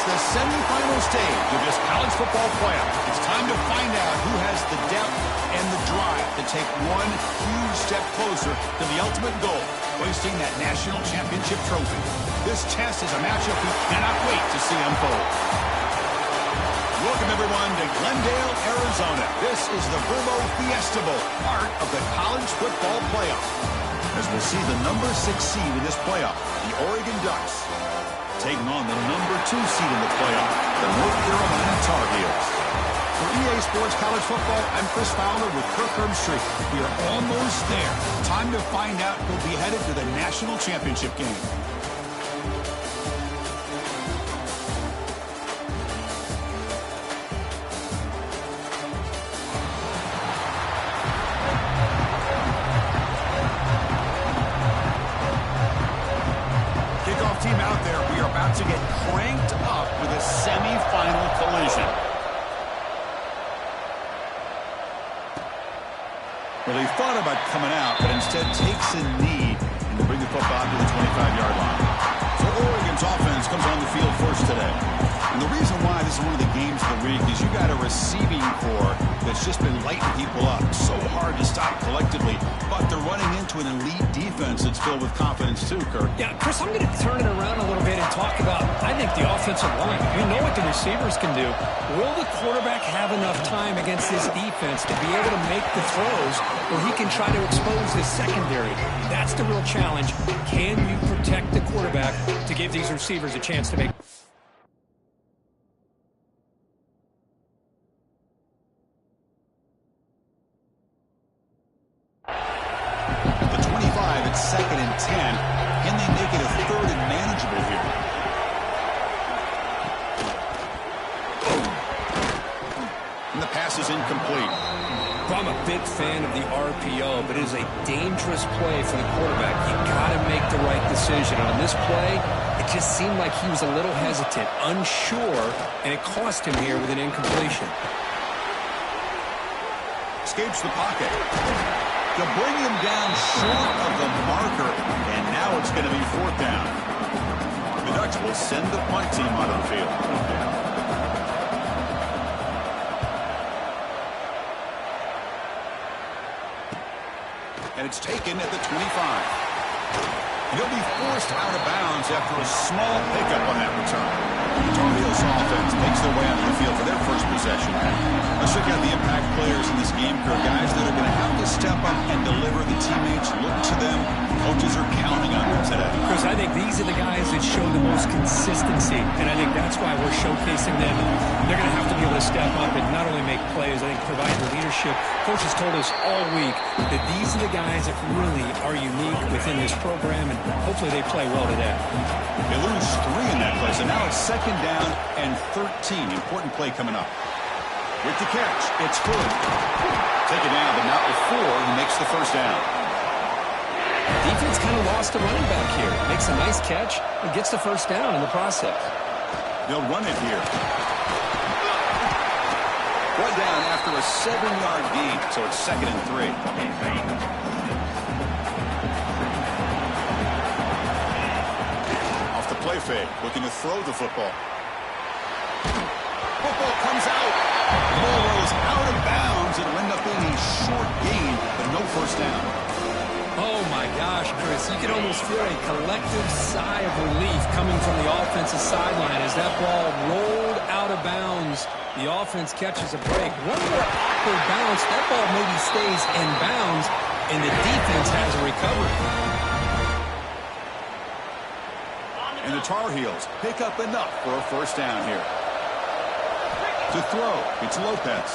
the semifinal stage of this college football playoff. It's time to find out who has the depth and the drive to take one huge step closer to the ultimate goal, hoisting that national championship trophy. This test is a matchup we cannot wait to see unfold. Welcome, everyone, to Glendale, Arizona. This is the Verbo Fiesta Bowl, part of the college football playoff. As we'll see the number 6 seed in this playoff, the Oregon Ducks, taking on the number 2 seed in the playoff, the North Carolina Tar Heels. For EA Sports College Football, I'm Chris Fowler with Kirk Herbstreit. We are almost there. Time to find out who'll be headed to the national championship game. Team out there, we are about to get cranked up with a semifinal collision. Well, he thought about coming out, but instead takes a knee and will bring the football to the 25-yard line. So Oregon's offense comes on the field first today. And the reason why this is one of the games of the week is you got a receiving corps that's just been lighting people up. So hard to stop collectively, but they're running into an elite defense that's filled with confidence too, Kirk. Yeah, Chris, I'm going to turn it around a little bit and talk about, I think, the offensive line. We know what the receivers can do. Will the quarterback have enough time against this defense to be able to make the throws where he can try to expose his secondary? That's the real challenge. Can you protect the quarterback to give these receivers a chance to make... Second and 10. Can they make it a third and manageable here? And the pass is incomplete. I'm a big fan of the RPO, but it is a dangerous play for the quarterback. You got to make the right decision. On this play, it just seemed like he was a little hesitant, unsure, and it cost him here with an incompletion. Escapes the pocket. To bring him down short of the marker, and now it's going to be 4th down. The Ducks will send the punt team out of the field. And it's taken at the 25. And he'll be forced out of bounds after a small pickup on that return. The Tar Heels offense makes their way onto the field for their first possession. Let's check out the impact players in this game, guys that are going to have to step up and deliver. The teammates look to them. Coaches are counting on them today. Chris, I think these are the guys that show the most consistency, and I think that's why we're showcasing them. They're going to have to be able to step up and not only make plays, I think provide the leadership. Coaches told us all week that these are the guys that really are unique within this program, and hopefully they play well today. They lose 3 in that play, so now it's 2nd down and 13. Important play coming up. With the catch, it's good. Take it down, but not before he makes the 1st down. Defense kind of lost a running back here. Makes a nice catch and gets the 1st down in the process. They'll run it here. One down after a 7-yard gain, so it's 2nd and 3. Off the play fake, looking to throw the football. Football comes out. The ball rolls out of bounds. It'll end up being a short gain, but no 1st down. Oh, my gosh, Chris. You can almost feel a collective sigh of relief coming from the offensive sideline as that ball rolled out of bounds. The offense catches a break. One more awkward bounce. That ball maybe stays in bounds, and the defense has a recovery. And the Tar Heels pick up enough for a 1st down here. To throw, it's Lopez.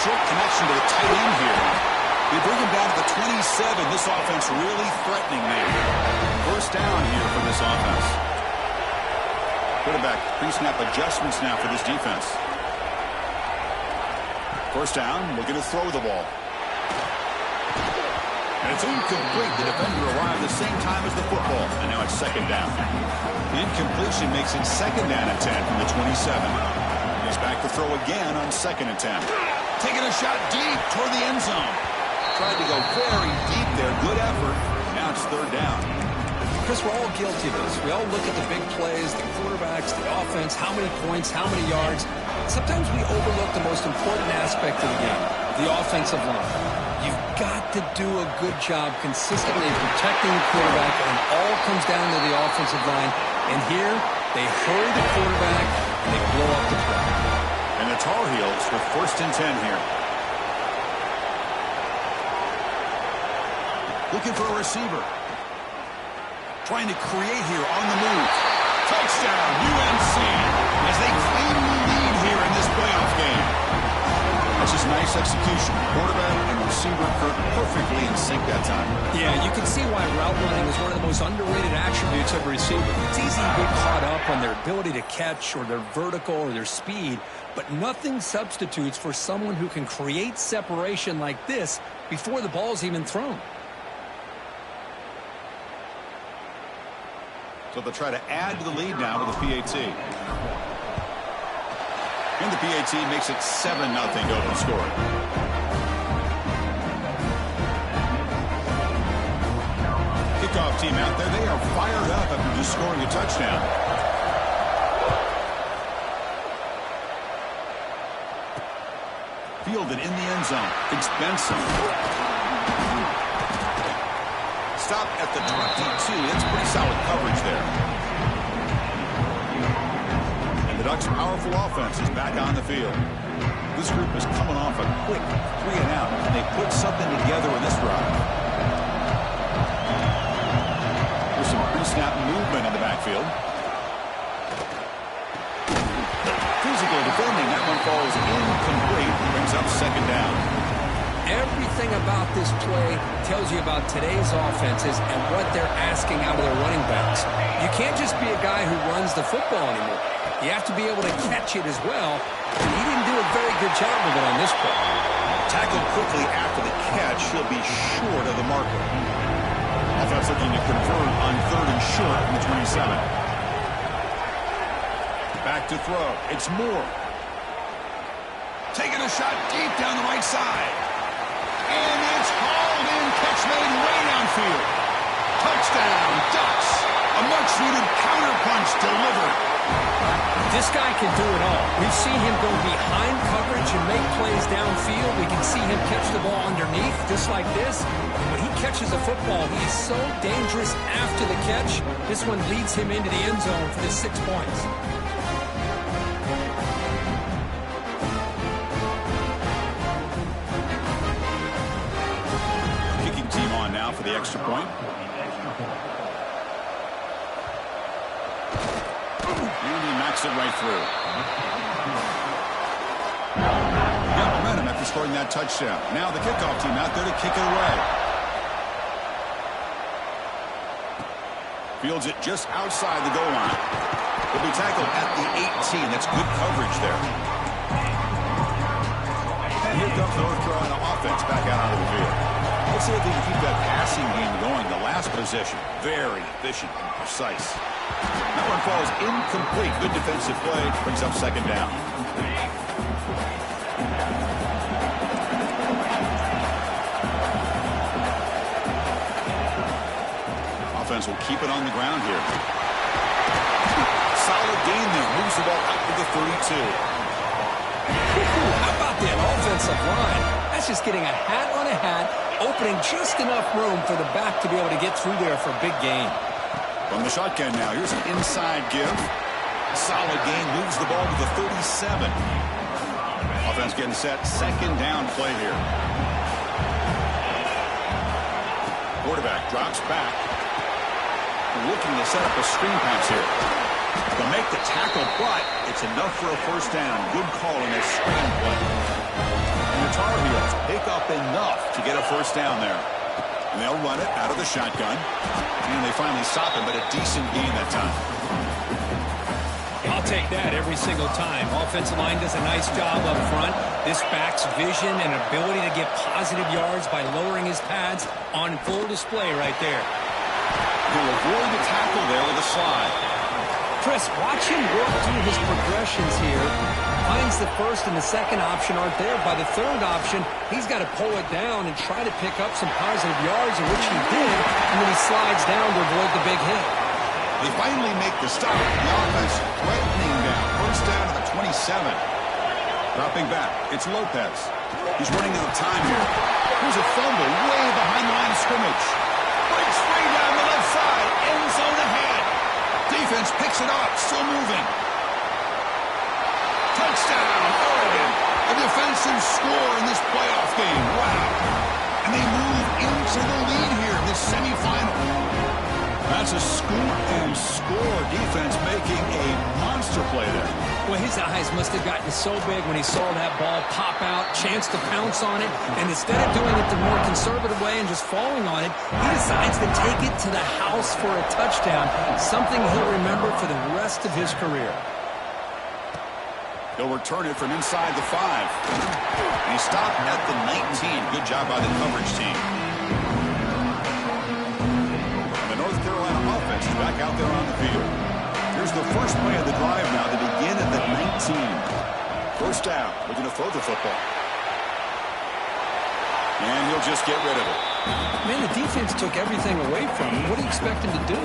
Short connection to the tight end here. They bring him down to the 27. This offense really threatening there. 1st down here for this offense. Quarterback pre-snap adjustments now for this defense. 1st down, looking to throw the ball. And it's incomplete. The defender arrived the same time as the football, and now it's 2nd down. The incompletion makes it 2nd down and 10 from the 27. He's back to throw again on 2nd and 10. Taking a shot deep toward the end zone. Tried to go very deep there. Good effort. Now it's 3rd down. Chris, we're all guilty of this. We all look at the big plays, the quarterbacks, the offense, how many points, how many yards. Sometimes we overlook the most important aspect of the game, the offensive line. You've got to do a good job consistently protecting the quarterback, and it all comes down to the offensive line. And here, they hurry the quarterback, and they blow up the play. And the Tar Heels with 1st and 10 here. Looking for a receiver. Trying to create here on the move. Touchdown, UNC, as they claim the lead here in this playoff game. That's just nice execution. Quarterback and receiver perfectly in sync that time. Yeah, you can see why route running is one of the most underrated attributes of a receiver. It's easy to get caught up on their ability to catch or their vertical or their speed, but nothing substitutes for someone who can create separation like this before the ball's even thrown. So they'll try to add to the lead now with the PAT. And the PAT makes it 7-0 to open scoring. Kickoff team out there. They are fired up after just scoring a touchdown. Fielded in the end zone. It's Benson. Stop at the 22. That's pretty solid coverage there. And the Ducks' powerful offense is back on the field. This group is coming off a quick 3-and-out, and they put something together in this drive. There's some pre-snap movement in the backfield. Physical defending. That one falls incomplete. Brings up 2nd down. Everything about this play tells you about today's offenses and what they're asking out of their running backs. You can't just be a guy who runs the football anymore. You have to be able to catch it as well, and he didn't do a very good job of it on this play. Tackled quickly after the catch. He'll be short of the marker. Offense looking to convert on 3rd and short from the 27. Back to throw. It's Moore. Taking a shot deep down the right side. And it's hauled in. Catch made way downfield. Touchdown, Ducks. A much-needed counterpunch delivered. This guy can do it all. We've seen him go behind coverage and make plays downfield. We can see him catch the ball underneath, just like this. And when he catches a football, he's so dangerous after the catch. This one leads him into the end zone for the 6 points. For the extra point. And he knocks it right through. Got momentum after scoring that touchdown. Now the kickoff team out there to kick it away. Fields it just outside the goal line. Will be tackled at the 18. That's good coverage there. And here comes North Carolina offense back out onto the field. Let's see if they can keep that passing game going. The last possession, very efficient and precise. That one falls incomplete. Good defensive play. Brings up 2nd down. Offense will keep it on the ground here. Solid gain there. Moves the ball out to the 32. How about that offensive line? That's just getting a hat on a hat, opening just enough room for the back to be able to get through there for a big gain. From the shotgun now, here's an inside give. Solid gain, moves the ball to the 37. Offense getting set, 2nd down play here. Quarterback drops back. Looking to set up a screen pass here. They'll make the tackle, but it's enough for a 1st down. Good call in this screen play. And the Tar Heels pick up enough to get a 1st down there. And they'll run it out of the shotgun. And they finally stop him, but a decent gain that time. I'll take that every single time. Offensive line does a nice job up front. This back's vision and ability to get positive yards by lowering his pads on full display right there. He'll avoid the tackle there with a slide. Chris, watch him work through his progressions here. Finds the first and the second option aren't there. By the third option, he's got to pull it down and try to pick up some positive yards, in which he did, and then he slides down to avoid the big hit. They finally make the stop. The offense threatening down. First down to the 27. Dropping back, it's Lopez. He's running out of time here. Here's a fumble way behind the line of scrimmage. Breaks free down the left side. End zone ahead. Defense picks it up. Still moving. Touchdown, Oregon. A defensive score in this playoff game. Wow. And they move into the lead here in this semifinal. That's a scoop and score. Defense making a monster play there. Well, his eyes must have gotten so big when he saw that ball pop out, chance to pounce on it, and instead of doing it the more conservative way and just falling on it, he decides to take it to the house for a touchdown, something he'll remember for the rest of his career. He'll return it from inside the 5. And he stopped at the 19. Good job by the coverage team. And the North Carolina offense is back out there on the field. Here's the first play of the drive now to begin at the 19. First down. Looking to throw the football. And he'll just get rid of it. Man, the defense took everything away from him. What do you expect him to do?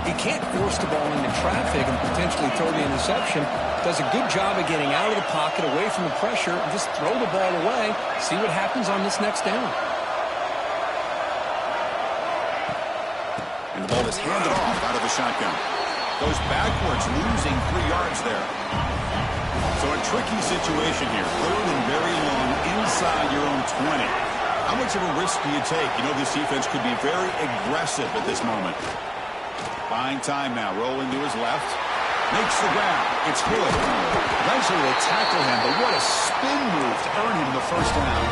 He can't force the ball into traffic and potentially throw the interception. Does a good job of getting out of the pocket, away from the pressure, and just throw the ball away. See what happens on this next down. And the ball is handed off out of the shotgun. Goes backwards, losing 3 yards there. So a tricky situation here. Third and very long inside your own 20. How much of a risk do you take? You know, this defense could be very aggressive at this moment. Buying time now. Rolling to his left. Makes the ground. It's Hood. Eventually they tackle him, but what a spin move to earn him the first down.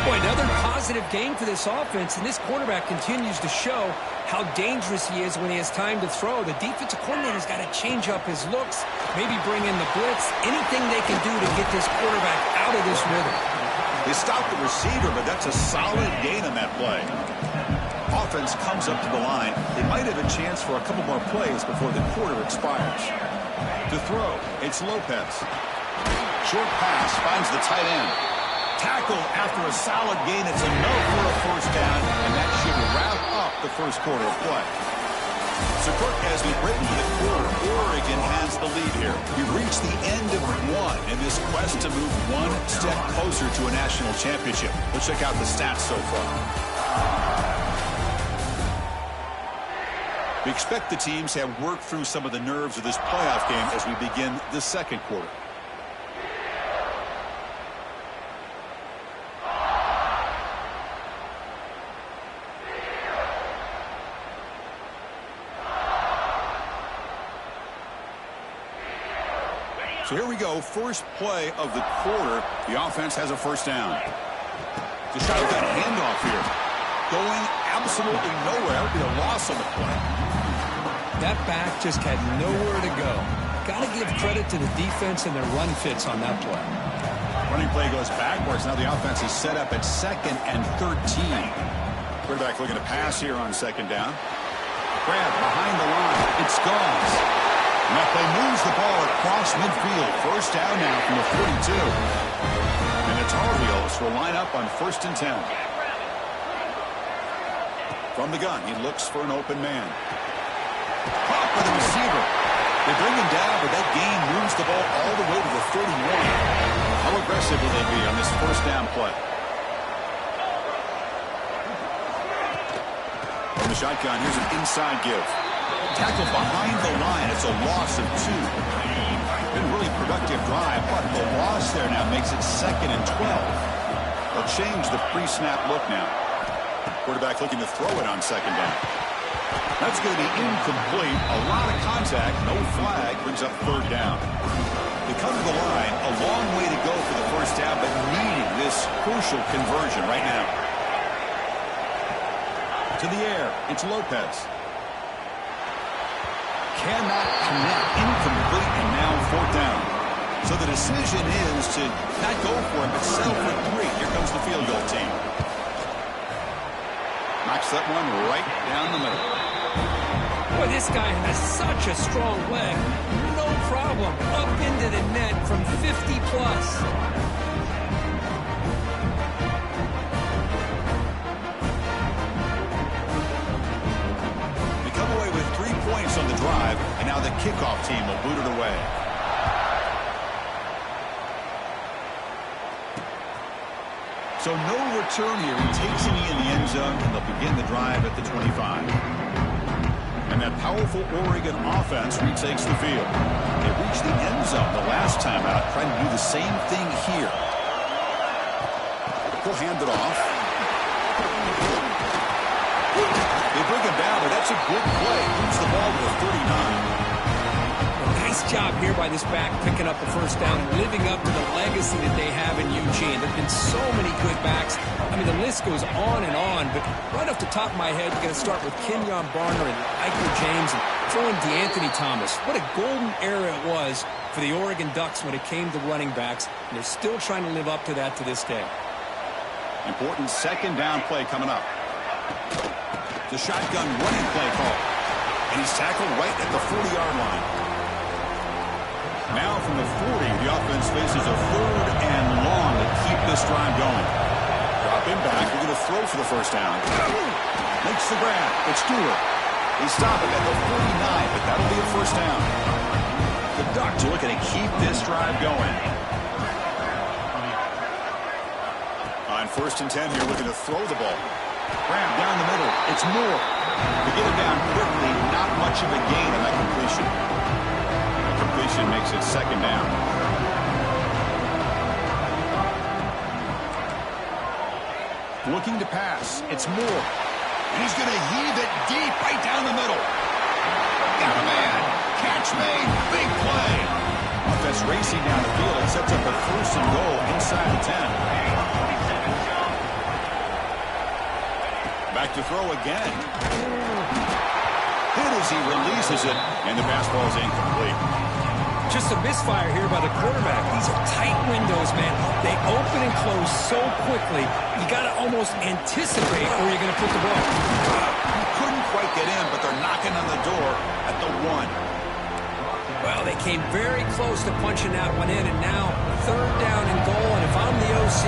Boy, another positive game for this offense, and this quarterback continues to show how dangerous he is when he has time to throw. The defensive coordinator's got to change up his looks, maybe bring in the blitz, anything they can do to get this quarterback out of this rhythm. They stopped the receiver, but that's a solid gain on that play. Offense comes up to the line. They might have a chance for a couple more plays before the quarter expires. To throw, it's Lopez. Short pass finds the tight end. Tackle after a solid gain. It's enough for a first down, and that should wrap up the first quarter of play. So Kirk has been written to the quarter. Oregon has the lead here. We've reached the end of one in this quest to move one step closer to a national championship. Let's check out the stats so far. We expect the teams to have worked through some of the nerves of this playoff game as we begin the second quarter. So here we go, first play of the quarter. The offense has a first down. The shotgun handoff here. Going absolutely nowhere. That would be a loss on the play. That back just had nowhere to go. Got to give credit to the defense and their run fits on that play. Running play goes backwards. Now the offense is set up at 2nd and 13. Quarterback looking to pass here on 2nd down. Grab behind the line. It's gone. And that play moves the ball across midfield. First down now from the 42. And the Tar Heels will line up on 1st and 10. From the gun, he looks for an open man. Caught by the receiver. They bring him down, but that gain moves the ball all the way to the 31. How aggressive will they be on this first down play? From the shotgun, here's an inside give. Tackle behind the line. It's a loss of 2. Been a really productive drive, but the loss there now makes it 2nd and 12. They'll change the pre-snap look now. Quarterback looking to throw it on 2nd down. That's going to be incomplete. A lot of contact. No flag. Brings up 3rd down. They come to the line. A long way to go for the first down, but needing this crucial conversion right now. To the air. It's Lopez. Cannot connect. Incomplete, and now 4th down. So the decision is to not go for it, but settle for 3. Here comes the field goal team. Knocks that one right down the middle. Boy, this guy has such a strong leg. No problem. Up into the net from 50 plus. They come away with 3 points on the drive, and now the kickoff team will boot it away. So no return here. He takes it in the end zone, and they'll begin the drive at the 25. And that powerful Oregon offense retakes the field. They reached the end zone the last time out, trying to do the same thing here. He'll hand it off. They bring him down, but that's a good play. Moves the ball to the 39. Nice job here by this back picking up the first down and living up to the legacy that they have in Eugene. There have been so many good backs. I mean, the list goes on and on, but right off the top of my head, you're going to start with Kenyon Barner and Michael James and throw in DeAnthony Thomas. What a golden era it was for the Oregon Ducks when it came to running backs, and they're still trying to live up to that to this day. Important second down play coming up. The shotgun running play call. And he's tackled right at the 40-yard line. Now from the 40, the offense faces a 3rd and long to keep this drive going. Drop him back. We're going to throw for the first down. Makes the grab. It's Stewart. They stop him at the 49, but that'll be a first down. The Ducks are looking to keep this drive going. On 1st and 10 here, looking to throw the ball. Grab down the middle. It's Moore. To get him down quickly, not much of a gain on that completion. Completion makes it second down. Looking to pass. It's Moore. And he's going to heave it deep right down the middle. Got a man. Catch made. Big play. Offense racing down the field. It sets up a 1st and goal inside the 10. Back to throw again. Hit as he releases it, and the pass ball is incomplete. Just a misfire here by the quarterback. These are tight windows, man. They open and close so quickly. You got to almost anticipate where you're going to put the ball. You couldn't quite get in, but they're knocking on the door at the 1. Well, they came very close to punching that one in, and now 3rd down and goal. And if I'm the OC,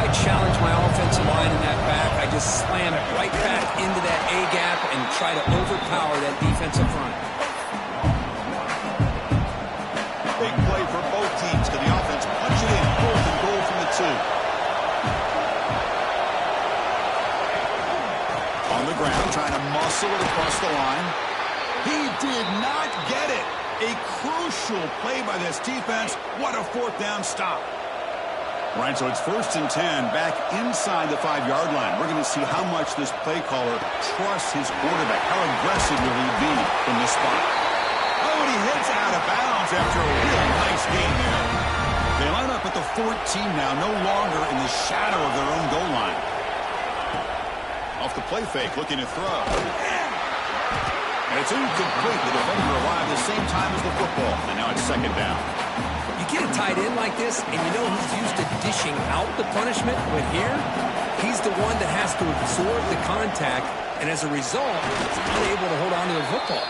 I challenge my offensive line in that back. I just slam it right back into that A-gap and try to overpower that defensive front. Big play for both teams. Can the offense punch it in? 4th and goal from the 2. On the ground, trying to muscle it across the line. He did not get it. A crucial play by this defense. What a 4th down stop. All right, so it's 1st and 10, back inside the 5-yard line. We're going to see how much this play caller trusts his quarterback. How aggressive will he be from this spot? Oh, and he hits out of bounds after a really nice game there. They line up at the 14 now, no longer in the shadow of their own goal line. Off the play fake, looking to throw. And it's incomplete. The defender arrived at the same time as the football, and now it's 2nd down. You get a tight end like this, and you know he's used to dishing out the punishment, but here, he's the one that has to absorb the contact, and as a result, he's unable to hold on to the football.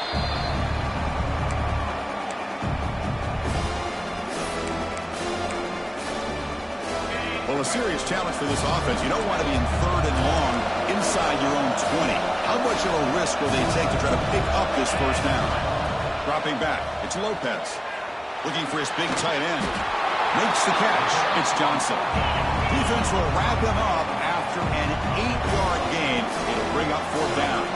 Well, a serious challenge for this offense. You don't want to be in 3rd and long inside your own 20. How much of a risk will they take to try to pick up this first down? Dropping back, it's Lopez. Looking for his big tight end. Makes the catch. It's Johnson. Defense will wrap him up after an 8-yard gain. It'll bring up 4th down.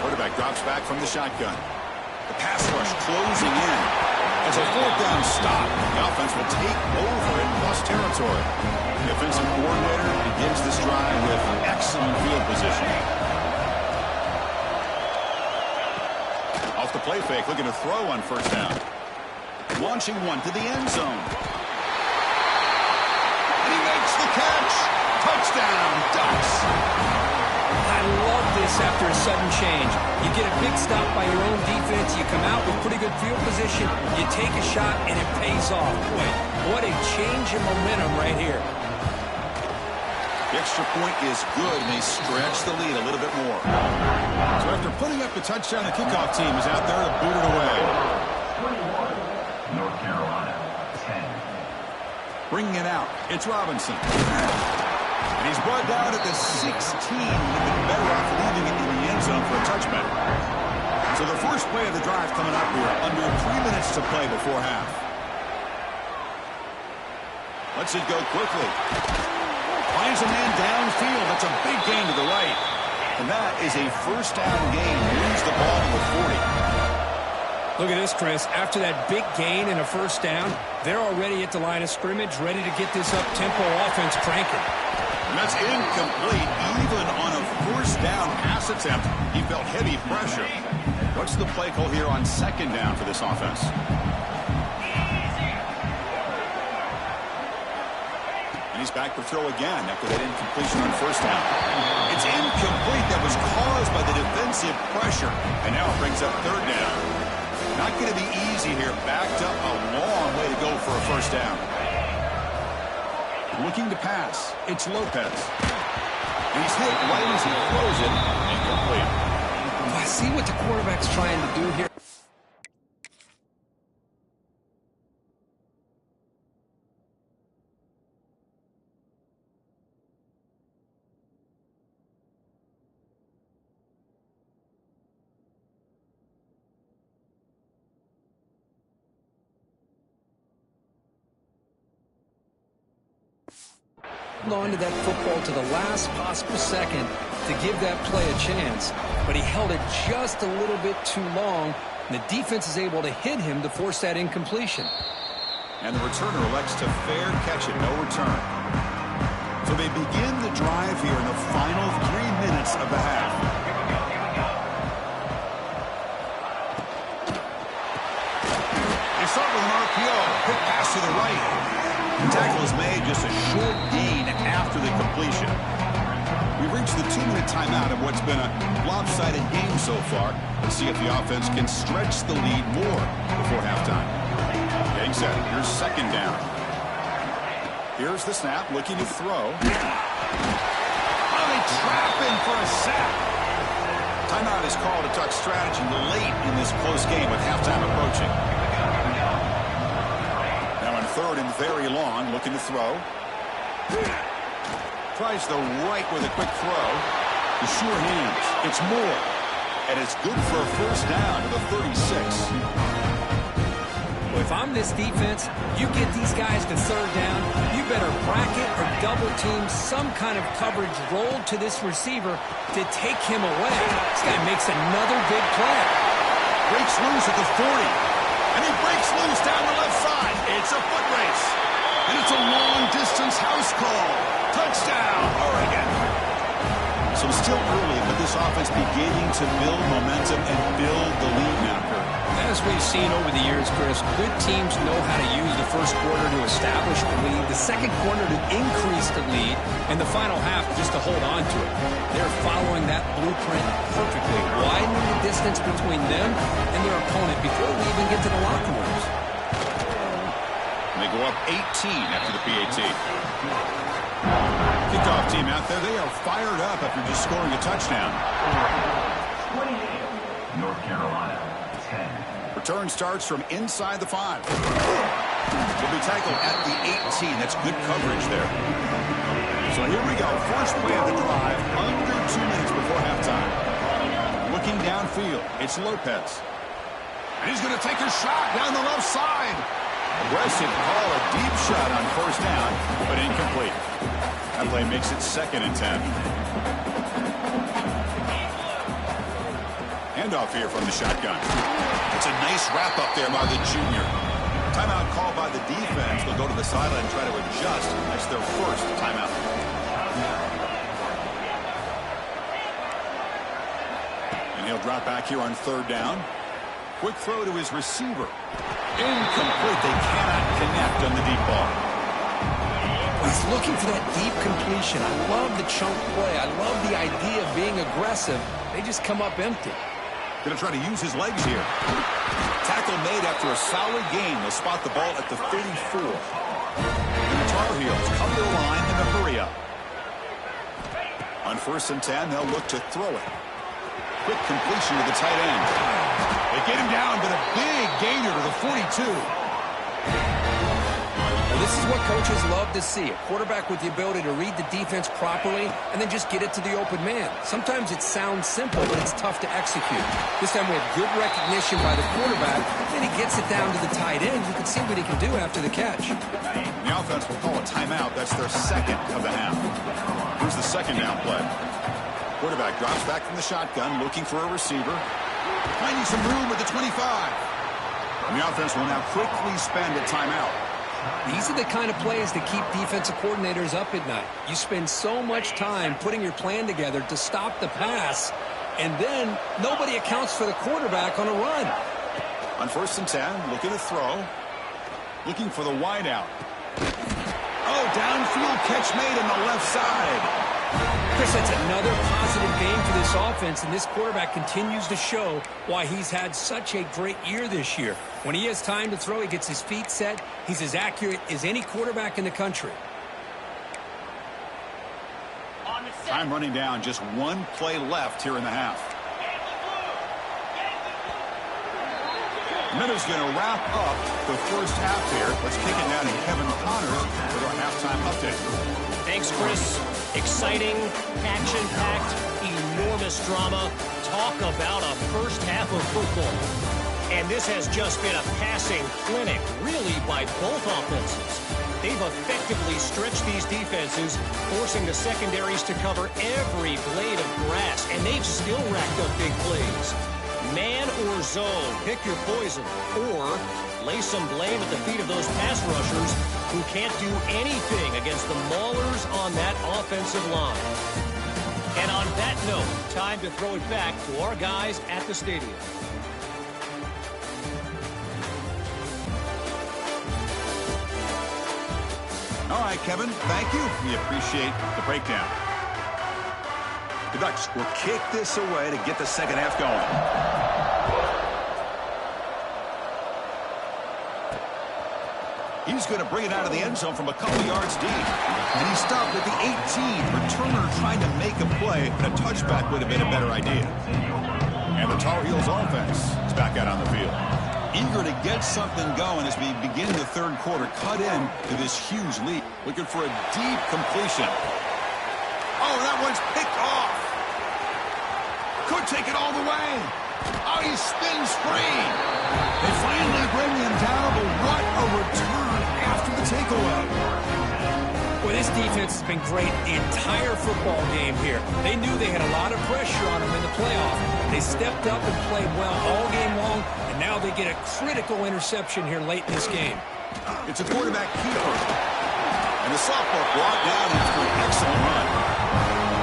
Quarterback drops back from the shotgun. The pass rush closing in. It's a 4th down stop. The offense will take over in plus territory. The offensive coordinator begins this drive with excellent field position. Off the play fake, looking to throw on 1st down. Launching one to the end zone. And he makes the catch. Touchdown, Ducks. I love this after a sudden change. You get a big stop by your own defense. You come out with pretty good field position. You take a shot, and it pays off. Boy, what a change in momentum right here. The extra point is good, and they stretch the lead a little bit more. So after putting up the touchdown, the kickoff team is out there to boot it away. North Carolina, 10. Bringing it out, it's Robinson. And he's brought down at the 16. He'd been better off leaving it in the end zone for a touchback. So the first play of the drive coming up here, under 3 minutes to play before half. Lets it go quickly. Finds a man downfield. That's a big gain to the right. And that is a first down gain. Moves the ball to the 40. Look at this, Chris. After that big gain and a first down, they're already at the line of scrimmage, ready to get this up-tempo offense cranking. And that's incomplete. Even on a first down pass attempt, he felt heavy pressure. What's the play call here on second down for this offense? And he's back to throw again after that incompletion on first down. It's incomplete. That was caused by the defensive pressure. And now it brings up third down. Not going to be easy here. Backed up a long way to go for a first down. Looking to pass. It's Lopez. And he's hit right as he throws it. Incomplete. I see what the quarterback's trying to do here. On to that football to the last possible second to give that play a chance, but he held it just a little bit too long, and the defense is able to hit him to force that incompletion. And the returner elects to fair catch it, no return. So they begin the drive here in the final 3 minutes of the half. They start with an RPO, quick pass to the right. The tackle is made, just a short gain after the completion. We've reached the 2-minute timeout of what's been a lopsided game so far. Let's see if the offense can stretch the lead more before halftime. Getting set. Here's second down. Here's the snap, looking to throw. Oh, they trap him for a sack. Timeout is called to talk strategy late in this close game with halftime approaching. Third and very long, looking to throw. Tries the right with a quick throw. The sure hands. It's Moore. And it's good for a first down to the 36. Well, if I'm this defense, you get these guys to third down, you better bracket or double team some kind of coverage rolled to this receiver to take him away. This guy makes another big play. Breaks loose at the 40. And he breaks loose down the left side. It's a foot race. And it's a long-distance house call. Touchdown, Oregon. So still early, but this offense beginning to build momentum and build the lead now, Kurt. As we've seen over the years, Chris, good teams know how to use the first quarter to establish the lead, the second quarter to increase the lead, and the final half just to hold on to it. They're following that blueprint perfectly, widening the distance between them and their opponent before we even get to the locker rooms. And they go up 18 after the PAT. Kickoff team out there, they are fired up after just scoring a touchdown. 28, North Carolina, 10. Return starts from inside the 5. Will be tackled at the 18. That's good coverage there. So here we go. First play of the drive, under 2 minutes before halftime. Looking downfield, it's Lopez. And he's going to take a shot down the left side. Aggressive call, a deep shot on first down, but incomplete. That play makes it 2nd and 10. Handoff here from the shotgun. It's a nice wrap-up there by the junior. Timeout called by the defense. They'll go to the sideline and try to adjust. That's their first timeout. And he'll drop back here on third down. Quick throw to his receiver. Incomplete. They cannot connect on the deep ball. He's looking for that deep completion. I love the chunk play. I love the idea of being aggressive. They just come up empty. Going to try to use his legs here. Tackle made after a solid gain. They'll spot the ball at the 34. And the Tar Heels come to the line in the hurry up. first and 10, they'll look to throw it. Quick completion to the tight end. They get him down, but a big gainer to the 42. Well, this is what coaches love to see. A quarterback with the ability to read the defense properly and then just get it to the open man. Sometimes it sounds simple, but it's tough to execute. This time we have good recognition by the quarterback. Then he gets it down to the tight end. You can see what he can do after the catch. The offense will call a timeout. That's their second of the half. Here's the second down play. Quarterback drops back from the shotgun, looking for a receiver. Finding some room at the 25. And the offense will now quickly spend a timeout. These are the kind of plays that keep defensive coordinators up at night. You spend so much time putting your plan together to stop the pass, and then nobody accounts for the quarterback on a run. On first and 10, looking to throw. Looking for the wide out. Oh, downfield catch made on the left side. Chris, that's another positive game for this offense, and this quarterback continues to show why he's had such a great year this year. When he has time to throw, he gets his feet set. He's as accurate as any quarterback in the country. Time running down, just one play left here in the half. Minuta's going to wrap up the first half here. Let's kick it down to Kevin Connors with our halftime update. Thanks, Chris. Exciting, action-packed, enormous drama. Talk about a first half of football. And this has just been a passing clinic, really, by both offenses. They've effectively stretched these defenses, forcing the secondaries to cover every blade of grass, and they've still racked up big plays. Man or zone, pick your poison, or lay some blame at the feet of those pass rushers who can't do anything against the maulers on that offensive line. And on that note, time to throw it back to our guys at the stadium. All right, Kevin, thank you. We appreciate the breakdown. The Ducks will kick this away to get the second half going. He's going to bring it out of the end zone from a couple yards deep. And he stopped at the 18. Returner trying to make a play, but a touchback would have been a better idea. And the Tar Heels offense is back out on the field. Eager to get something going as we begin the third quarter. Cut in to this huge lead. Looking for a deep completion. Oh, that one's picked off. Could take it all the way. Oh, he spins free. They finally bring him down, but what a return after the takeaway. Well, this defense has been great the entire football game here. They knew they had a lot of pressure on them in the playoff. They stepped up and played well all game long, and now they get a critical interception here late in this game. It's a quarterback keeper. And the sophomore brought down after an excellent run.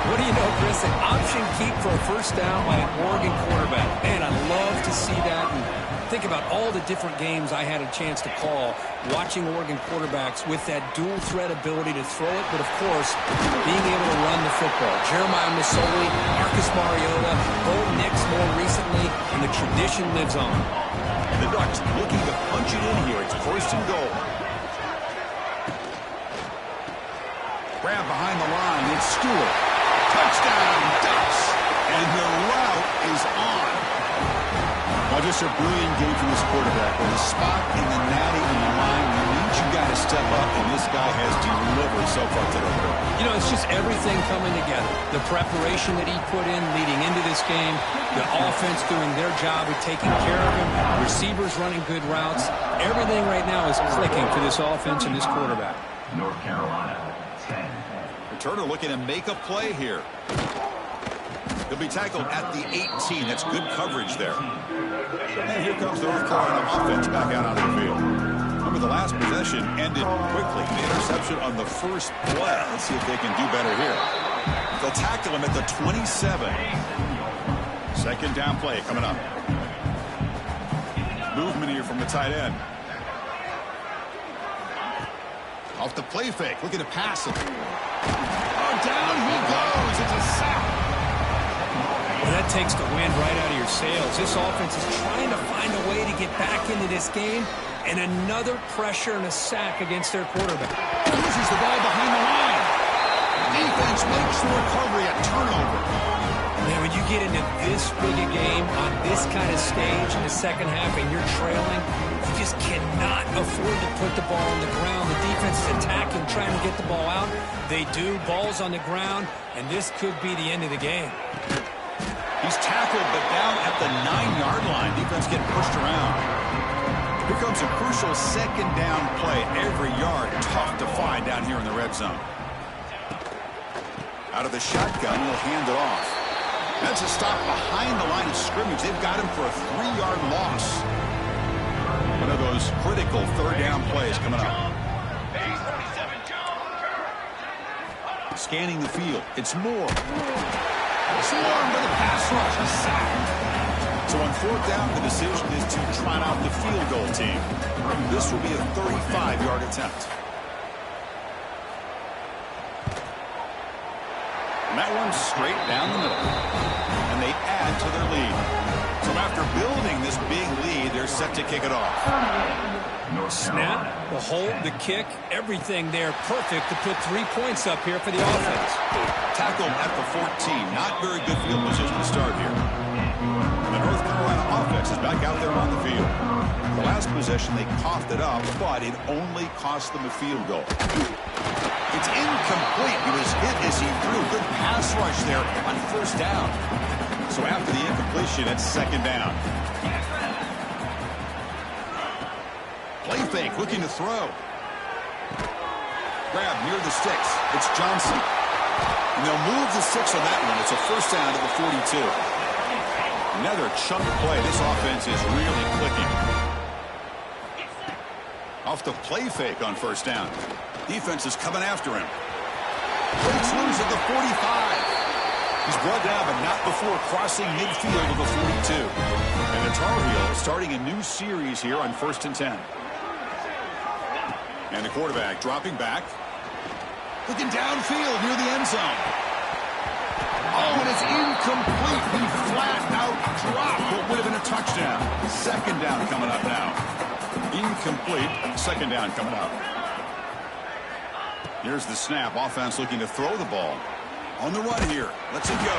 What do you know, Chris? An option keep for a first down by an Oregon quarterback. Man, I love to see that. And think about all the different games I had a chance to call watching Oregon quarterbacks with that dual threat ability to throw it, but of course, being able to run the football. Jeremiah Masoli, Marcus Mariota, Bo Nix more recently, and the tradition lives on. The Ducks looking to punch it in here. It's first and goal. Grab behind the line. It's Stewart. Touchdown, Ducks. And the route is on. Well, just a brilliant game from this quarterback. With a spot in the natty in the line, you need you got to step up, and this guy has delivered so far today. You know, it's just everything coming together. The preparation that he put in leading into this game, the offense doing their job of taking care of him, receivers running good routes. Everything right now is clicking for this offense and this quarterback. North Carolina, 10. Turner looking to make a play here. He'll be tackled at the 18. That's good coverage there. And here comes the North Carolina offense back out on the field. Remember, the last possession ended quickly. The interception on the first play. Let's see if they can do better here. They'll tackle him at the 27. Second down play coming up. Movement here from the tight end. Off the play fake, looking to pass it. Oh, down he goes. It's a sack. Well, that takes the wind right out of your sails. This offense is trying to find a way to get back into this game, and another pressure and a sack against their quarterback. Loses the ball behind the line. Defense defense makes the recovery a turnover. Man, when you get into this big a game on this kind of stage in the second half and you're trailing, you just cannot afford to put the ball on the ground. The defense is attacking, trying to get the ball out. They do. Ball's on the ground, and this could be the end of the game. He's tackled, but down at the 9-yard line. Defense getting pushed around. Here comes a crucial second down play. Every yard tough to find down here in the red zone. Out of the shotgun, he'll hand it off. That's a stop behind the line of scrimmage. They've got him for a 3-yard loss. One of those critical third down plays coming up. Scanning the field. It's Moore. Swarmed with a pass rush. A sack. So on fourth down, the decision is to trot out the field goal team. This will be a 35-yard attempt. And that one's straight down the middle. And they add to their lead. So after building this big lead, they're set to kick it off. Snap, the hold, the kick, everything there perfect to put 3 points up here for the offense. Tackled at the 14. Not very good field position to start here. The North Carolina offense is back out there on the field. The last possession, they coughed it up, but it only cost them a field goal. It's incomplete. He was hit as he threw. Good pass rush there on first down. So after the incompletion, it's second down. Play fake, looking to throw. Grab near the sticks. It's Johnson. And they'll move the 6 on that one. It's a first down at the 42. Another chunk play. This offense is really clicking. Off the play fake on first down. Defense is coming after him. Breaks loose at the 45. He's brought down, but not before crossing midfield of the 42. And the Tar Heels starting a new series here on 1st and 10. And the quarterback dropping back. Looking downfield near the end zone. Oh, and it's incomplete. He flat out dropped what would have been a touchdown. Second down coming up now. Incomplete. Second down coming up. Here's the snap. Offense looking to throw the ball. On the run here. Lets it go.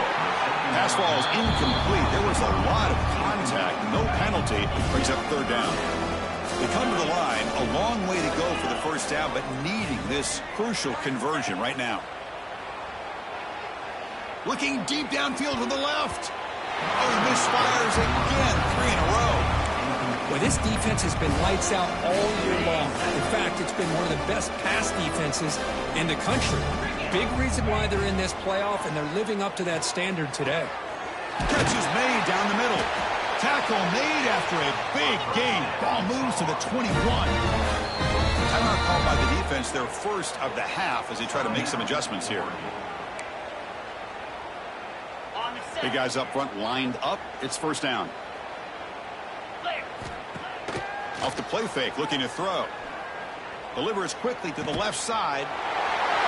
Pass ball is incomplete. There was a lot of contact. No penalty. Brings up third down. They come to the line. A long way to go for the first down, but needing this crucial conversion right now. Looking deep downfield to the left. Oh, he misfires again. 3 in a row. Well, this defense has been lights out all year long. In fact, it's been one of the best pass defenses in the country. Big reason why they're in this playoff, and they're living up to that standard today. Catch is made down the middle. Tackle made after a big gain. Ball moves to the 21. Timeout called by the defense, their first of the half, as they try to make some adjustments here. Big guys up front lined up. It's first down. Off the play fake, looking to throw. Delivers quickly to the left side.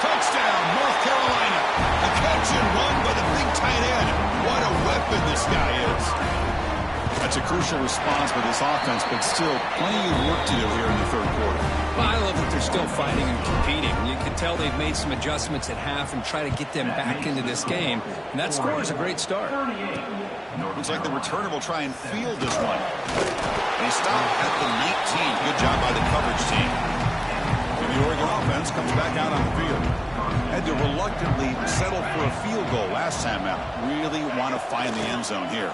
Touchdown, North Carolina. A catch and run by the big tight end. What a weapon this guy is. That's a crucial response for this offense, but still plenty of work to do here in the third quarter. Well, I love that they're still fighting and competing. You can tell they've made some adjustments at half and try to get them back into this game. And that score is a great start. Looks like the returner will try and field this one. They stop at the 19. Good job by the coverage team. And the Oregon offense comes back out on the field. Had to reluctantly settle for a field goal last time out. Really want to find the end zone here.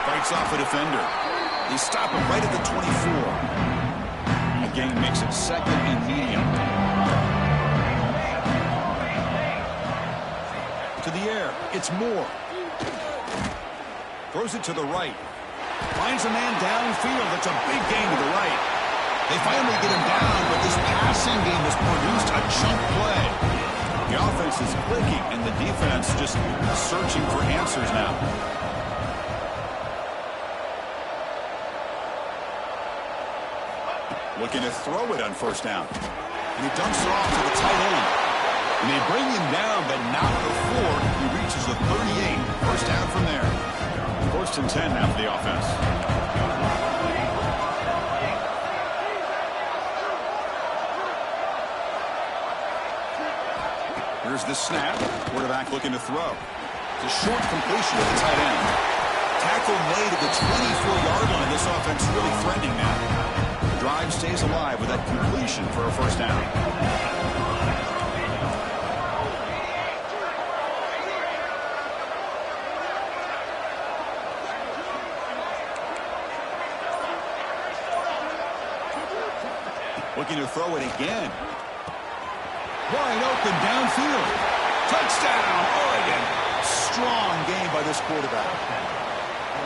Fights off a defender. They stop him right at the 24. The game makes it second and medium. To the air. It's Moore. Throws it to the right. Finds a man downfield. That's a big gain to the right. They finally get him down, but this passing game has produced a chunk play. The offense is clicking, and the defense just searching for answers now. Looking to throw it on first down. And he dumps it off to the tight end. And they bring him down, but not before he reaches the 38. First down from there. First and 10 now for the offense. Here's the snap. Quarterback looking to throw. It's a short completion to the tight end. Tackle made at the 24-yard line. This offense really threatening now. The drive stays alive with that completion for a first down. Looking to throw it again. Wide open downfield. Touchdown, Oregon. Strong game by this quarterback.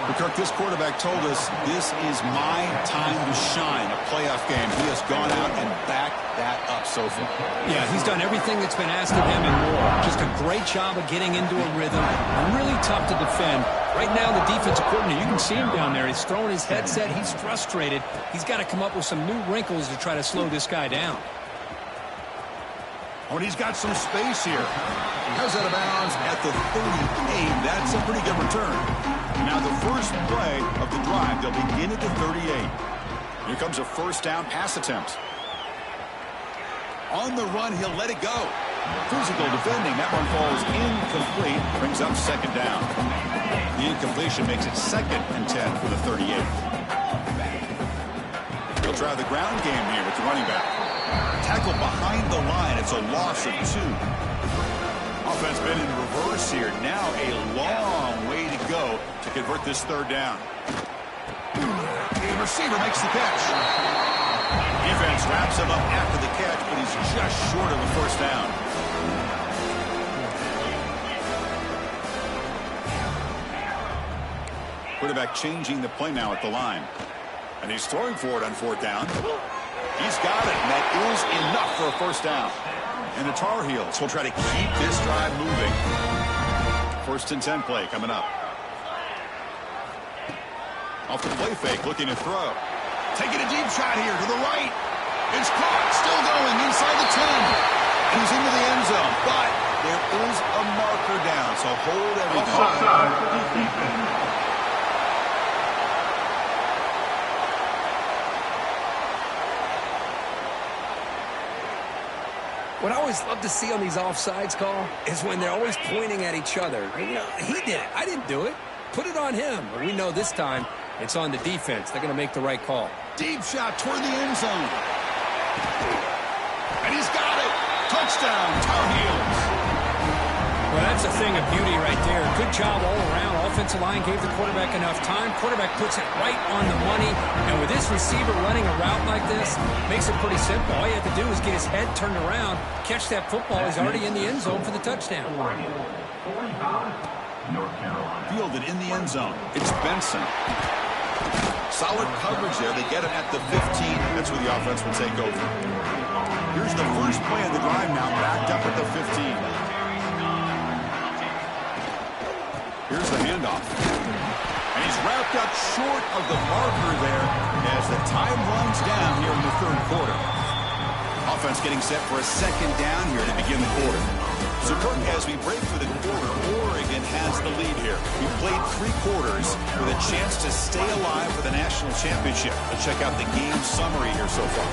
But Kirk, this quarterback told us this is my time to shine, a playoff game. He has gone out and backed that up so far. Yeah, he's done everything that's been asked of him and more. Just a great job of getting into a rhythm. Really tough to defend. Right now, the defensive coordinator, you can see him down there. He's throwing his headset. He's frustrated. He's got to come up with some new wrinkles to try to slow this guy down. Oh, and he's got some space here. Goes out of bounds at the 38. That's a pretty good return. Now the first play of the drive, they'll begin at the 38. Here comes a first down pass attempt. On the run, he'll let it go. Physical defending. That one falls incomplete. Brings up second down. The incompletion makes it 2nd and 10 for the 38. He'll try the ground game here with the running back. Tackle behind the line. It's a loss of 2. Offense been in reverse here. Now a long way to go to convert this third down. The receiver makes the catch. Defense wraps him up after the catch, but he's just short of a first down. Quarterback changing the play now at the line. And he's throwing for it on 4th down. He's got it, and that is enough for a first down. And the Tar Heels will try to keep this drive moving. 1st and 10 play coming up. Off the play fake, looking to throw. Taking a deep shot here to the right. It's caught, still going inside the 10. And he's into the end zone, but there is a marker down, so hold everything. Offside. What I always love to see on these offsides call is when they're always pointing at each other. You know, he did it. I didn't do it. Put it on him. But we know this time it's on the defense. They're going to make the right call. Deep shot toward the end zone. And he's got it. Touchdown, Tar Heels. Well, that's a thing of beauty right there. Good job all around. Offensive line gave the quarterback enough time. Quarterback puts it right on the money. And with this receiver running a route like this, makes it pretty simple. All you have to do is get his head turned around, catch that football. He's already in the end zone for the touchdown. Fielded in the end zone. It's Benson. Solid coverage there. They get it at the 15. That's where the offense will take over. Here's the first play of the drive now, backed up at the 15. Here's the handoff. And he's wrapped up short of the marker there as the time runs down here in the 3rd quarter. Offense getting set for a 2nd down here to begin the quarter. So, Kirk, as we break for the quarter, Oregon has the lead here. We played 3 quarters with a chance to stay alive for the national championship. Let's check out the game summary here so far.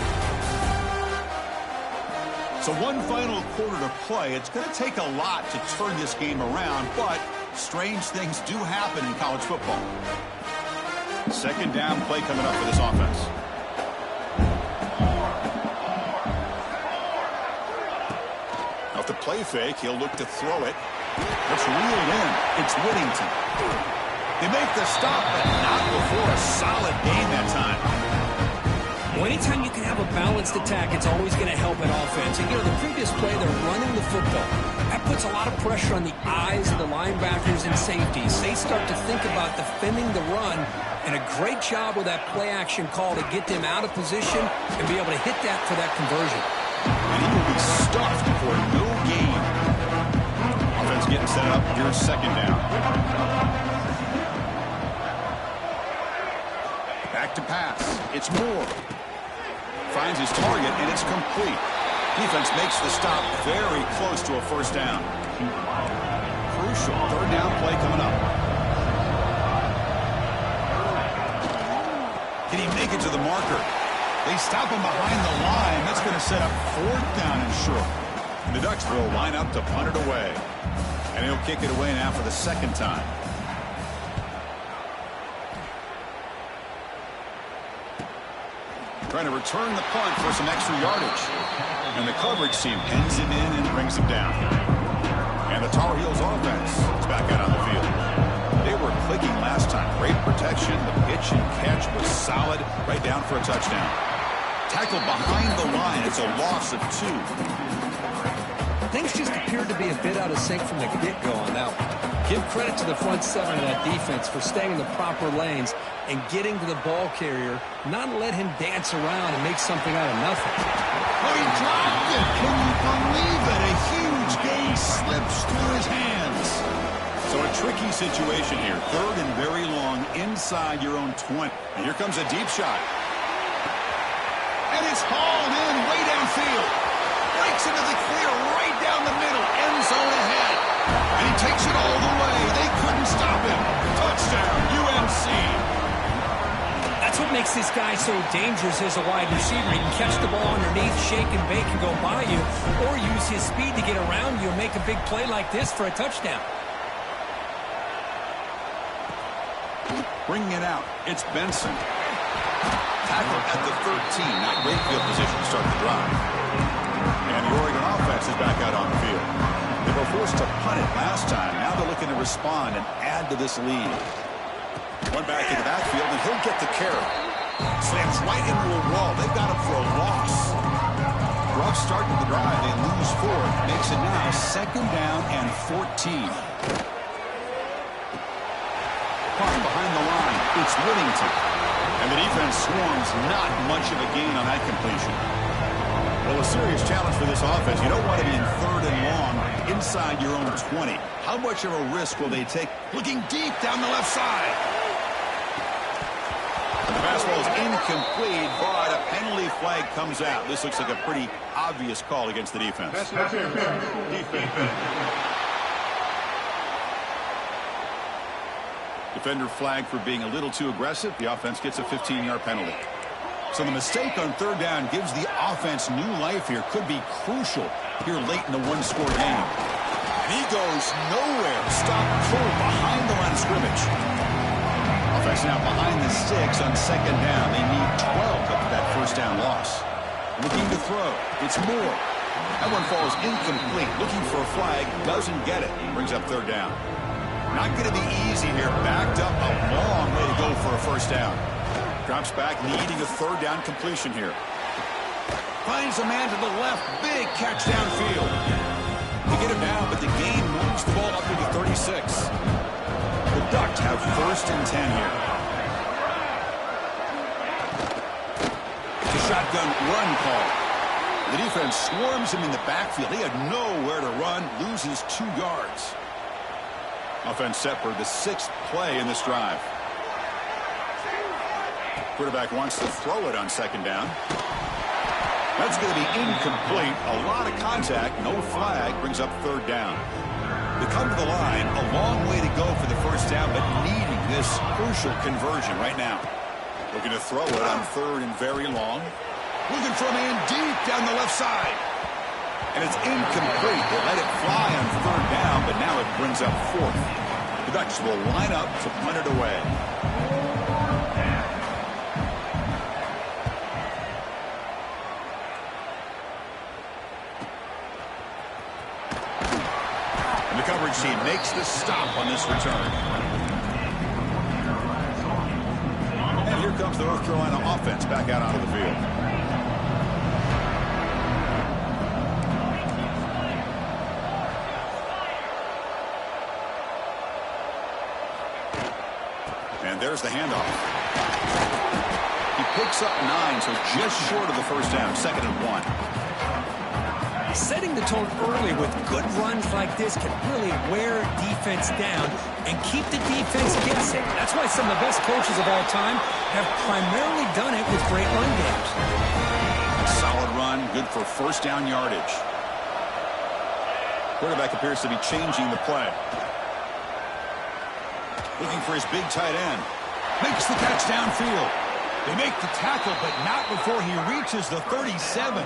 So one final quarter to play. It's going to take a lot to turn this game around, but strange things do happen in college football. 2nd down play coming up for this offense. Off the play fake, he'll look to throw it. It's reeled in. It's Whittington. They make the stop, but not before a solid gain that time. Well, anytime you can have a balanced attack, it's always going to help an offense. And, you know, the previous play, they're running the football. That puts a lot of pressure on the eyes of the linebackers and safeties. They start to think about defending the run, and a great job with that play-action call to get them out of position and be able to hit that for that conversion. And he will be stuffed for no gain. Offense getting set up. Here's 2nd down. Back to pass. It's Moore. Finds his target, and it's complete. Defense makes the stop very close to a first down. Crucial 3rd down play coming up. Can he make it to the marker? They stop him behind the line. That's going to set up 4th down and short. And the Ducks will line up to punt it away. And he'll kick it away now for the second time. Trying to return the punt for some extra yardage. And the coverage team pens him in and brings him down. And the Tar Heels offense is back out on the field. They were clicking last time. Great protection. The pitch and catch was solid. Right down for a touchdown. Tackled behind the line. It's a loss of 2. Things just appeared to be a bit out of sync from the get-go on that one. Give credit to the front 7 of that defense for staying in the proper lanes and getting to the ball carrier, not let him dance around and make something out of nothing. Oh, he dropped it. Can you believe it? A huge gain slips through his hands. So a tricky situation here. 3rd and very long inside your own 20. And here comes a deep shot. And it's hauled in way downfield. Breaks into the clear right down the middle. End zone ahead. And he takes it all the way. They couldn't stop him. Touchdown, UNC. That's what makes this guy so dangerous as a wide receiver. He can catch the ball underneath, shake and bake and go by you, or use his speed to get around you and make a big play like this for a touchdown. Bringing it out, it's Benson. Tackled at the 13. Not great field position to start the drive. And the Oregon offense is back out on the field. They were forced to punt it last time. Now they're looking to respond and add to this lead. One back in the backfield, and he'll get the carry. Slams right into a wall. They've got him for a loss. Rough start to the drive. They lose 4. Makes it now 2nd down and 14. Caught behind the line. It's Whittington. And the defense swarms. Not much of a gain on that completion. Well, a serious challenge for this offense. You don't want to be in 3rd and long inside your own 20. How much of a risk will they take? Looking deep down the left side. And the fastball is incomplete, but a penalty flag comes out. This looks like a pretty obvious call against the defense. Defender flagged for being a little too aggressive. The offense gets a 15-yard penalty. So the mistake on 3rd down gives the offense new life here. Could be crucial here late in the one-score game. And he goes nowhere. Stop cold behind the line of scrimmage. Offense now behind the 6 on 2nd down. They need 12 up to that 1st down loss. Looking to throw. It's Moore. That one falls incomplete. Looking for a flag. Doesn't get it. Brings up 3rd down. Not going to be easy here. Backed up a long way to go for a 1st down. Drops back, needing a 3rd down completion here. Finds a man to the left. Big catch downfield. They get him down, but the gain moves the ball up to the 36. The Ducks have 1st and 10 here. It's a shotgun run call. The defense swarms him in the backfield. He had nowhere to run, loses 2 yards. Offense set for the 6th play in this drive. Quarterback wants to throw it on 2nd down. That's going to be incomplete. A lot of contact, no flag, brings up 3rd down. They come to the line, a long way to go for the 1st down, but needing this crucial conversion right now. Looking to throw it on 3rd and very long. Looking for a man deep down the left side. And it's incomplete. They let it fly on 3rd down, but now it brings up 4th. The Ducks will line up to punt it away. And the coverage team makes the stop on this return. And here comes the North Carolina offense back out onto the field. And there's the handoff. He picks up 9, so just short of the 1st down, 2nd and 1. Setting the tone early with good runs like this can really wear defense down and keep the defense guessing. That's why some of the best coaches of all time have primarily done it with great run games. A solid run, good for 1st down yardage. Quarterback appears to be changing the play. Looking for his big tight end. Makes the catch downfield. They make the tackle, but not before he reaches the 37.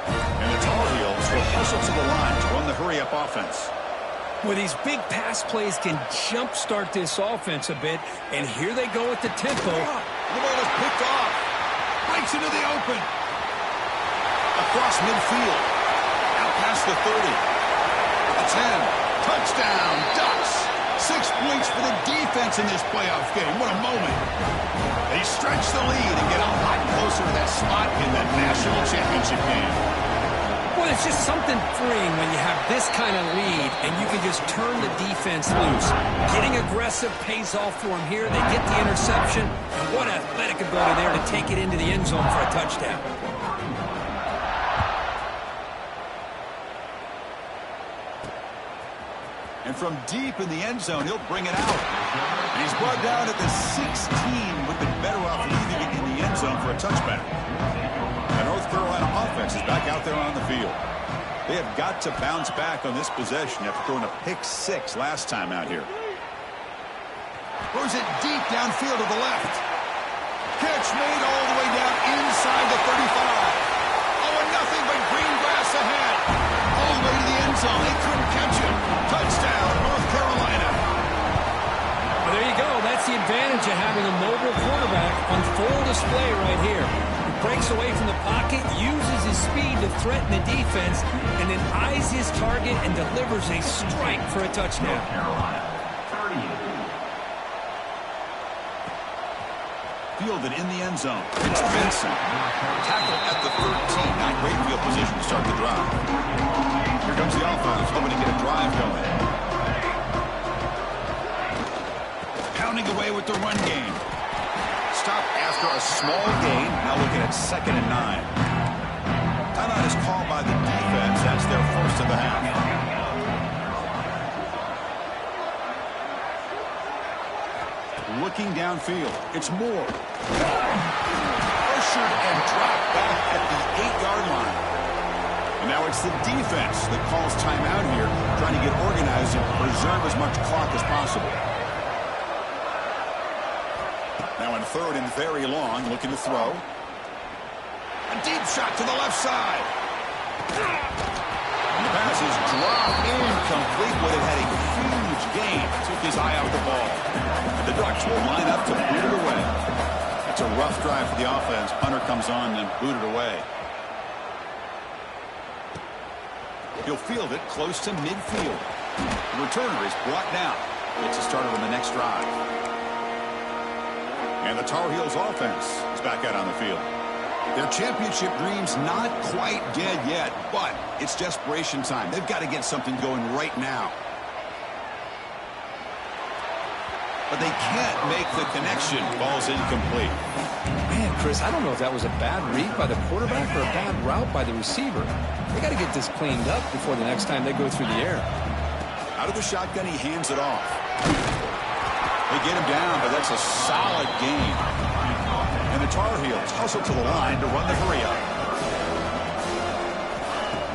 And the Tar Heels will hustle to the line to run the hurry-up offense. Well, these big pass plays can jumpstart this offense a bit, and here they go with the tempo. The ball is picked off. Breaks into the open. Across midfield. Out past the 30. The 10. Touchdown, Ducks. 6 points for the defense in this playoff game. What a moment. They stretch the lead and get a lot closer to that spot in the national championship game. Well, it's just something freeing when you have this kind of lead and you can just turn the defense loose. Getting aggressive pays off for them here. They get the interception, and what athletic ability there to take it into the end zone for a touchdown. And from deep in the end zone, he'll bring it out. And he's brought down at the 16. Would have been better off leaving it in the end zone for a touchback. The North Carolina offense is back out there on the field. They have got to bounce back on this possession after throwing a pick-6 last time out here. Throws it deep downfield to the left. Catch made all the way down inside the 35. Oh, and nothing but green grass ahead. All the way to the end zone. They couldn't catch him. Touchdown, North Carolina. Well, there you go. That's the advantage of having a mobile quarterback on full display right here. He breaks away from the pocket, uses his speed to threaten the defense, and then eyes his target and delivers a strike for a touchdown. Fielded in the end zone. It's Benson. Tackle at the 13. Not great field position to start the drive. Here comes the offense, hoping to get a drive going. Pounding away with the run game. Stop after a small gain. Now looking at 2nd and 9. Timeout is called by the defense. That's their first of the half. Looking downfield. It's Moore. Pressured and dropped back at the 8-yard line. And now it's the defense that calls timeout here, trying to get organized and preserve as much clock as possible. Now in 3rd and very long, looking to throw. A deep shot to the left side. And the pass is dropped incomplete, but it had a huge gain. Took his eye off the ball. And the Ducks will line up to boot it away. That's a rough drive for the offense. Punter comes on and booted away. He'll field it close to midfield. The returner is brought down. Gets it started on the next drive. And the Tar Heels offense is back out on the field. Their championship dreams not quite dead yet, but it's desperation time. They've got to get something going right now. But they can't make the connection. Ball's incomplete. Man, Chris, I don't know if that was a bad read by the quarterback or a bad route by the receiver. They got to get this cleaned up before the next time they go through the air. Out of the shotgun, he hands it off. They get him down, but that's a solid gain. And the Tar Heels hustle to the line to run the hurry-up.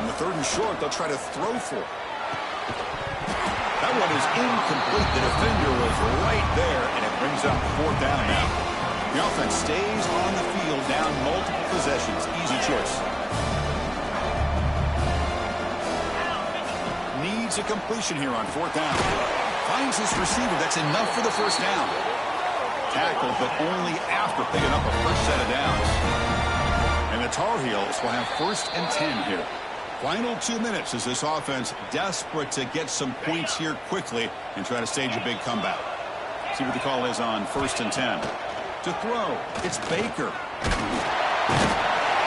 In the 3rd and short, they'll try to throw for it. That one is incomplete. The defender was right there, and it brings up 4th down now. The offense stays on the field, down multiple possessions. Easy choice. Needs a completion here on 4th down. Finds his receiver. That's enough for the first down. Tackled, but only after picking up a fresh set of downs. And the Tar Heels will have 1st and 10 here. Final 2 minutes as this offense desperate to get some points here quickly and try to stage a big comeback. See what the call is on 1st and 10. To throw, it's Baker.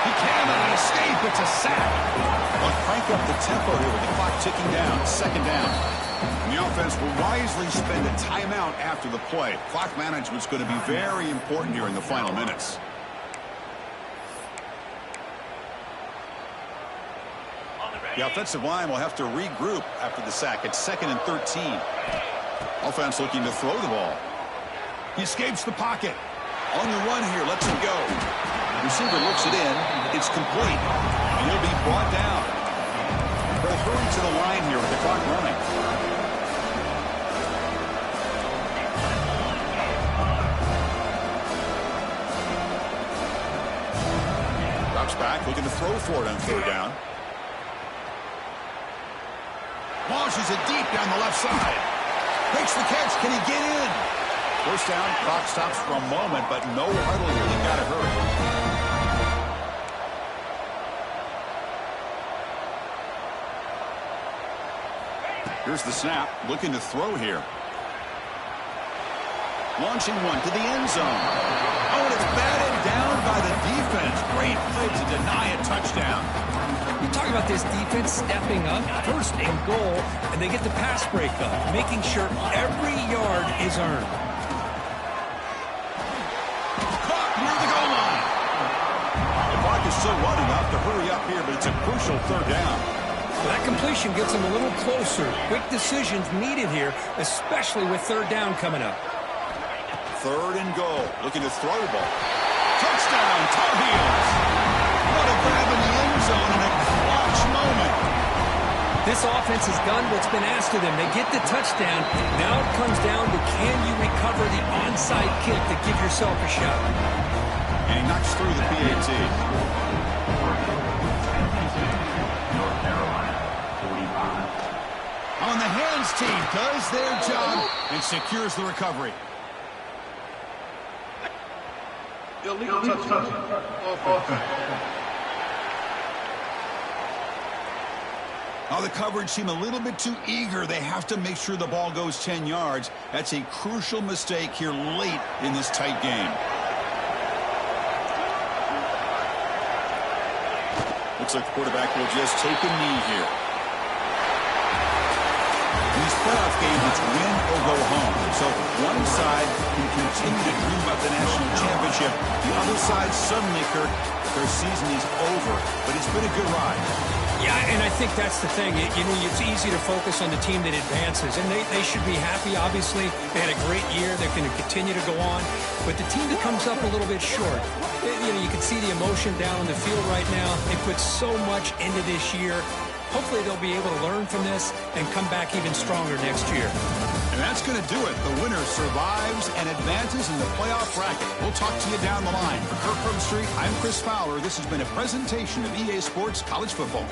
He cannot escape. It's a sack. They'll crank up the tempo here with the clock ticking down. 2nd down. And the offense will wisely spend a timeout after the play. Clock management's going to be very important here in the final minutes. The offensive line will have to regroup after the sack. It's 2nd and 13. Offense looking to throw the ball. He escapes the pocket. On the run here, lets it go. Receiver looks it in. It's complete. And he'll be brought down. They'll hurry to the line here with the clock running. Drops back, looking to throw for it on 3rd down. Launches it deep down the left side. Makes the catch. Can he get in? First down. Clock stops for a moment, but no huddle here. They've got to hurry. Here's the snap. Looking to throw here. Launching one to the end zone. Oh, and it's batted down by the defense. Great play to deny a touchdown. You talk about this defense stepping up, first and goal, and they get the pass breakup, making sure every yard is earned. Caught near the goal line. The clock is still running. Up to hurry up here, but it's a crucial third down. That completion gets them a little closer. Quick decisions needed here, especially with third down coming up. Third and goal. Looking to throw the ball. Touchdown, Tar Heels. What a grab in the end zone in a clutch moment. This offense has done what's been asked of them. They get the touchdown. Now it comes down to can you recover the onside kick to give yourself a shot. And he knocks through the PAT. On the hands team does their job and secures the recovery. Illegal touch. Now the coverage seem a little bit too eager. They have to make sure the ball goes 10 yards. That's a crucial mistake here late in this tight game. Looks like the quarterback will just take a knee here. In these playoff games, it's win or go home. So one side can continue to dream about the national championship. The other side, suddenly, Kirk, their season is over. But it's been a good ride. Yeah, and I think that's the thing. It's easy to focus on the team that advances, and they should be happy, obviously. They had a great year. They're going to continue to go on. But the team that comes up a little bit short, you can see the emotion down on the field right now. They put so much into this year. Hopefully they'll be able to learn from this and come back even stronger next year. And that's going to do it. The winner survives and advances in the playoff bracket. We'll talk to you down the line. For Kirk Street, I'm Chris Fowler. This has been a presentation of EA Sports College Football.